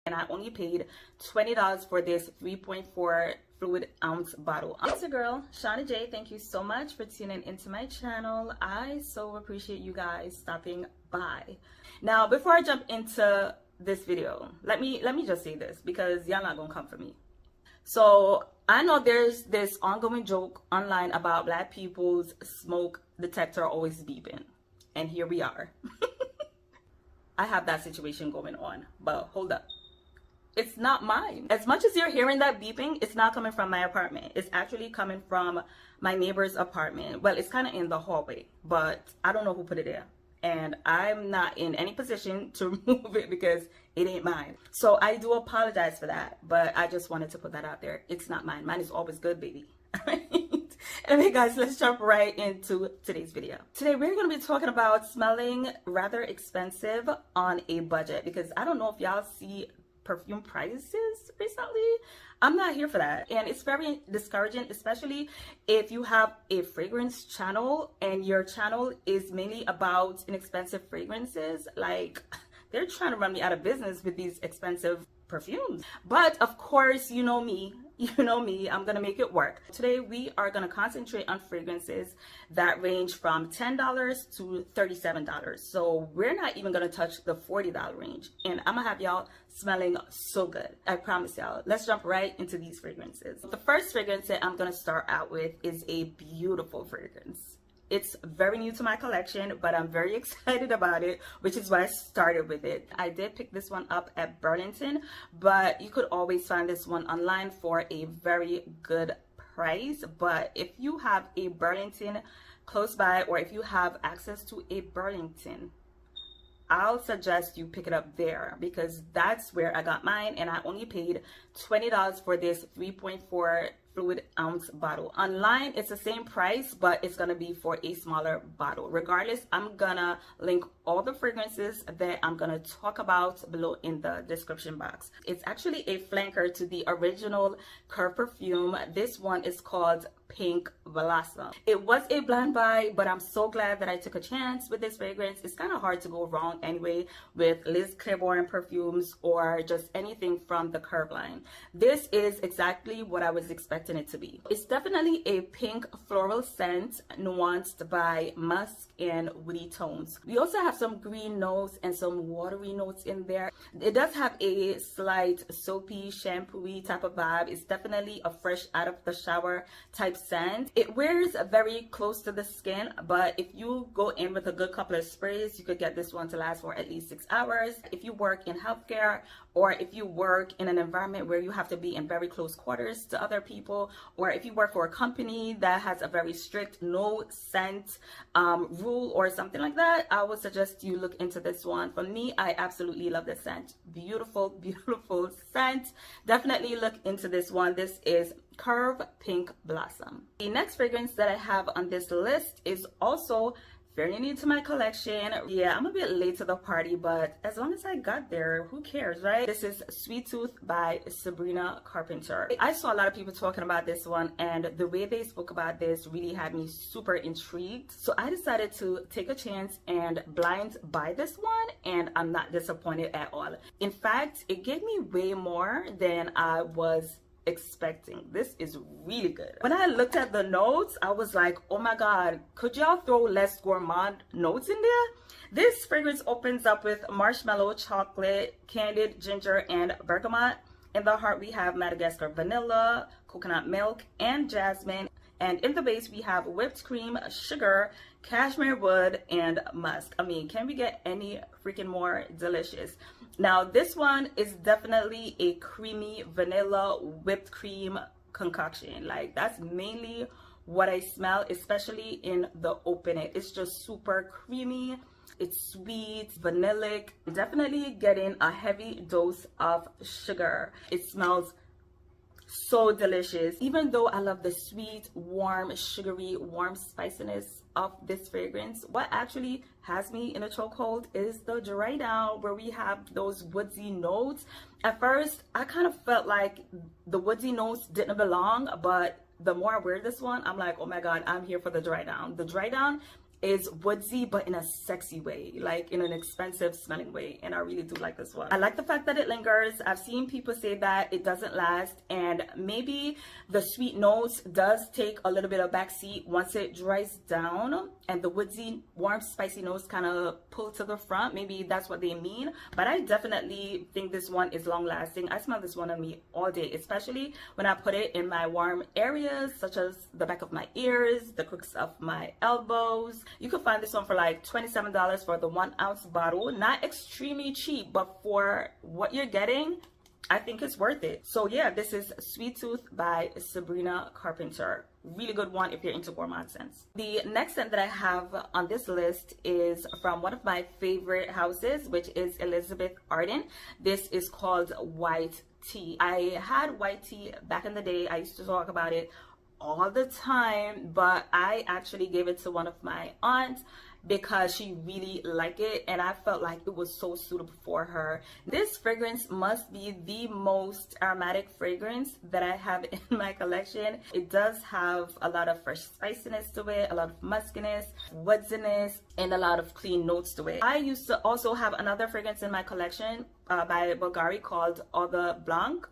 and I only paid $20 for this 3.4 fluid ounce bottle. It's your girl Shauna J. Thank you so much for tuning into my channel. I so appreciate you guys stopping by. Now before I jump into this video, let me just say this, because y'all not gonna come for me. So I know there's this ongoing joke online about black people's smoke detector always beeping, and here we are. I have that situation going on, but hold up. It's not mine. As much as you're hearing that beeping, it's not coming from my apartment. It's actually coming from my neighbor's apartment. Well, it's kind of in the hallway, but I don't know who put it there. And I'm not in any position to remove it because it ain't mine. So I do apologize for that, but I just wanted to put that out there. It's not mine. Mine is always good, baby. Anyway, guys, let's jump right into today's video. Today, we're going to be talking about smelling rather expensive on a budget, because I don't know if y'all see perfume prices recently. I'm not here for that, and it's very discouraging, especially if you have a fragrance channel and your channel is mainly about inexpensive fragrances. Like, they're trying to run me out of business with these expensive perfumes. But of course, you know me, I'm gonna make it work. Today we are gonna concentrate on fragrances that range from $10 to $37. So we're not even gonna touch the $40 range, and I'm gonna have y'all smelling so good. I promise y'all. Let's jump right into these fragrances. The first fragrance that I'm gonna start out with is a beautiful fragrance. It's very new to my collection, but I'm very excited about it, which is why I started with it. I did pick this one up at Burlington, but you could always find this one online for a very good price. But if you have a Burlington close by, or if you have access to a Burlington, I'll suggest you pick it up there, because that's where I got mine, and I only paid $20 for this 3.4 fluid ounce bottle. Online it's the same price, but it's gonna be for a smaller bottle. Regardless, I'm gonna link all the fragrances that I'm gonna talk about below in the description box. It's actually a flanker to the original Curve perfume. This one is called Pink Blossom. It was a blind buy, but I'm so glad that I took a chance with this fragrance. It's kind of hard to go wrong anyway with Liz Claiborne perfumes or just anything from the Curve line. This is exactly what I was expecting it to be. It's definitely a pink floral scent, nuanced by musk and woody tones. We also have some green notes and some watery notes in there. It does have a slight soapy, shampooy type of vibe. It's definitely a fresh out of the shower type scent. It wears very close to the skin, but if you go in with a good couple of sprays, you could get this one to last for at least 6 hours. If you work in healthcare, or if you work in an environment where you have to be in very close quarters to other people, or if you work for a company that has a very strict no scent rule or something like that, I would suggest you look into this one. For me, I absolutely love this scent. Beautiful, beautiful scent. Definitely look into this one. This is Curve Pink Blossom. The next fragrance that I have on this list is also fairly new to my collection. Yeah, I'm a bit late to the party, but as long as I got there, who cares, right? This is Sweet Tooth by Sabrina Carpenter. I saw a lot of people talking about this one, and the way they spoke about this really had me super intrigued. So I decided to take a chance and blind buy this one, and I'm not disappointed at all. In fact, it gave me way more than I was expecting. This is really good. When I looked at the notes, I was like, oh my god, could y'all throw less gourmand notes in there? This fragrance opens up with marshmallow, chocolate, candied ginger, and bergamot. In the heart we have Madagascar vanilla, coconut milk, and jasmine. And in the base we have whipped cream, sugar, cashmere wood, and musk. I mean, can we get any freaking more delicious? Now this one is definitely a creamy vanilla whipped cream concoction. Like, that's mainly what I smell, especially in the opening. It's just super creamy. It's sweet, vanillic, definitely getting a heavy dose of sugar. It smells so delicious. Even though I love the sweet, warm, sugary, warm spiciness of this fragrance, what actually has me in a chokehold is the dry down, where we have those woodsy notes. At first, I kind of felt like the woodsy notes didn't belong, but the more I wear this one, I'm like, oh my god, I'm here for the dry down. The dry down is woodsy, but in a sexy way, like in an expensive smelling way, and I really do like this one. I like the fact that it lingers. I've seen people say that it doesn't last, and maybe the sweet notes does take a little bit of backseat once it dries down, and the woodsy, warm, spicy notes kind of pull to the front. Maybe that's what they mean, but I definitely think this one is long lasting. I smell this one on me all day, especially when I put it in my warm areas, such as the back of my ears, the crooks of my elbows. You can find this one for like $27 for the 1 ounce bottle. Not extremely cheap, but for what you're getting, I think it's worth it. So yeah, this is Sweet Tooth by Sabrina Carpenter. Really good one if you're into gourmand scents. The next scent that I have on this list is from one of my favorite houses, which is Elizabeth Arden. This is called White Tea. I had white tea back in the day. I used to talk about it all the time, but I actually gave it to one of my aunts because she really liked it, and I felt like it was so suitable for her. This fragrance must be the most aromatic fragrance that I have in my collection. It does have a lot of fresh spiciness to it, a lot of muskiness, woodiness, and a lot of clean notes to it. I used to also have another fragrance in my collection by Bulgari called Eau de Blanc.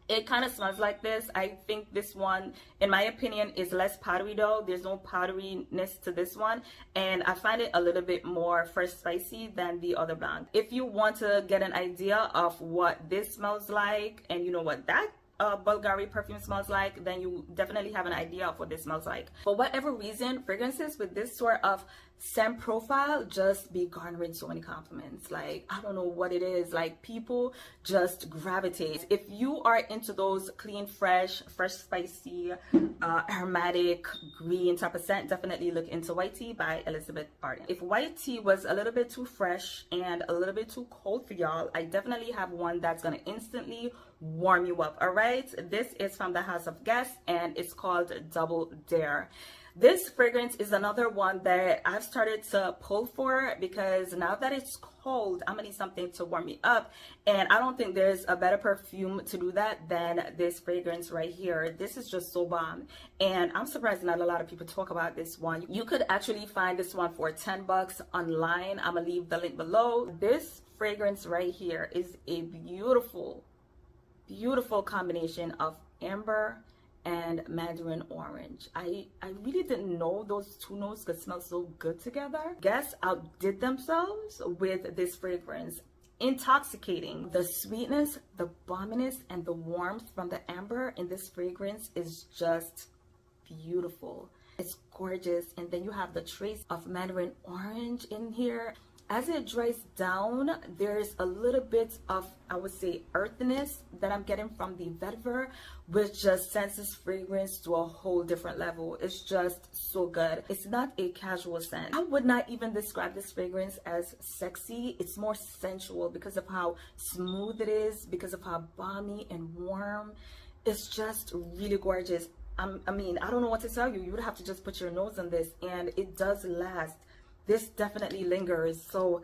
It kind of smells like this. I think this one, in my opinion, is less powdery though. There's no powderiness to this one. And I find it a little bit more fresh spicy than the other Blanc. If you want to get an idea of what this smells like, and you know what that Bulgari perfume smells like, then you definitely have an idea of what this smells like. For whatever reason, fragrances with this sort of scent profile just be garnering so many compliments. Like, I don't know what it is, like people just gravitate. If you are into those clean, fresh, spicy, aromatic, green type of scent, definitely look into White Tea by Elizabeth Arden. If white tea was a little bit too fresh and a little bit too cold for y'all, I definitely have one that's gonna instantly warm you up. All right, this is from the House of Guess, and it's called Double Dare. This fragrance is another one that I've started to pull for, because now that it's cold, I'm gonna need something to warm me up, and I don't think there's a better perfume to do that than this fragrance right here. This is just so bomb, and I'm surprised not a lot of people talk about this one. You could actually find this one for 10 bucks online. I'm gonna leave the link below. This fragrance right here is a beautiful combination of amber and mandarin orange. I really didn't know those two notes could smell so good together. Guess outdid themselves with this fragrance. Intoxicating. The sweetness, the balminess, and the warmth from the amber in this fragrance is just beautiful. It's gorgeous. And then you have the trace of mandarin orange in here. As it dries down, there's a little bit of, I would say, earthiness that I'm getting from the vetiver, which just sends this fragrance to a whole different level. It's just so good. It's not a casual scent. I would not even describe this fragrance as sexy. It's more sensual because of how smooth it is, because of how balmy and warm. It's just really gorgeous. I mean, I don't know what to tell you. You would have to just put your nose on this, and it does last. This definitely lingers. So,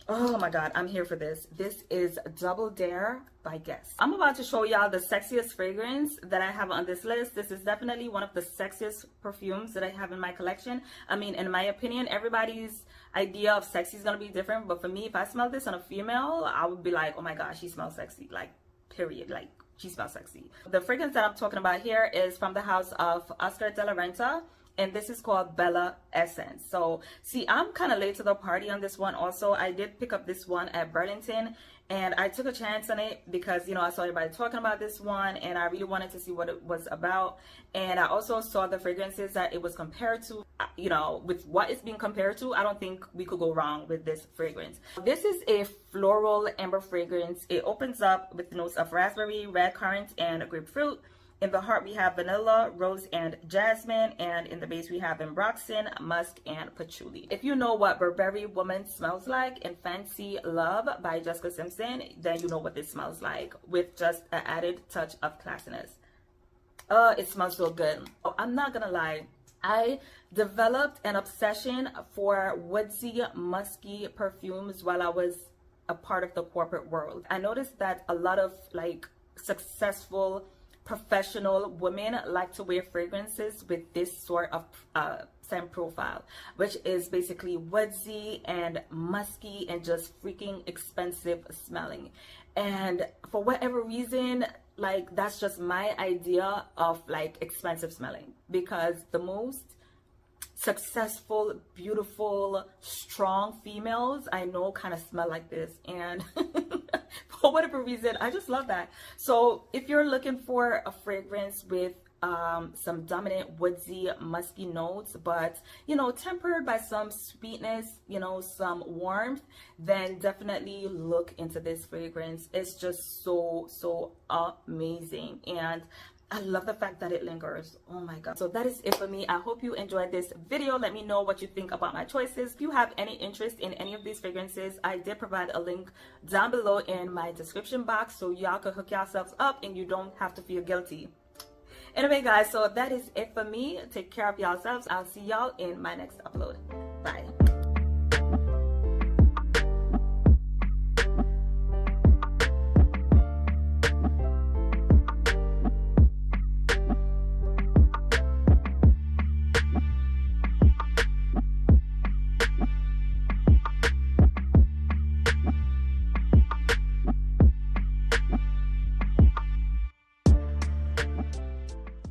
oh my God, I'm here for this. This is Double Dare by Guess. I'm about to show y'all the sexiest fragrance that I have on this list. This is definitely one of the sexiest perfumes that I have in my collection. I mean, in my opinion, everybody's idea of sexy is gonna be different. But for me, if I smell this on a female, I would be like, oh my gosh, she smells sexy. Like, period. Like, she smells sexy. The fragrance that I'm talking about here is from the house of Oscar de la Renta, and this is called Bella Essence. So see, I'm kind of late to the party on this one. Also, I did pick up this one at Burlington, and I took a chance on it because, you know, I saw everybody talking about this one, and I really wanted to see what it was about. And I also saw the fragrances that it was compared to. You know, with what it's being compared to, I don't think we could go wrong with this fragrance. This is a floral amber fragrance. It opens up with notes of raspberry, red currant, and grapefruit. In the heart, we have vanilla, rose, and jasmine. And in the base, we have ambroxan, musk, and patchouli. If you know what Burberry Woman smells like in Fancy Love by Jessica Simpson, then you know what this smells like, with just an added touch of classiness. It smells so good. Oh, I'm not gonna lie. I developed an obsession for woodsy, musky perfumes while I was a part of the corporate world. I noticed that a lot of like successful professional women like to wear fragrances with this sort of scent profile, which is basically woodsy and musky and just freaking expensive smelling. And for whatever reason, like, that's just my idea of like expensive smelling, because the most successful, beautiful, strong females I know kind of smell like this. And for whatever reason, I just love that. So if you're looking for a fragrance with some dominant woodsy musky notes, but you know, tempered by some sweetness, you know, some warmth, then definitely look into this fragrance. It's just so amazing, and I love the fact that it lingers. Oh my god. So that is it for me. I hope you enjoyed this video. Let me know what you think about my choices. If you have any interest in any of these fragrances, I did provide a link down below in my description box, so y'all can hook yourselves up and you don't have to feel guilty. Anyway guys, so that is it for me. Take care of yourselves. I'll see y'all in my next upload. Bye.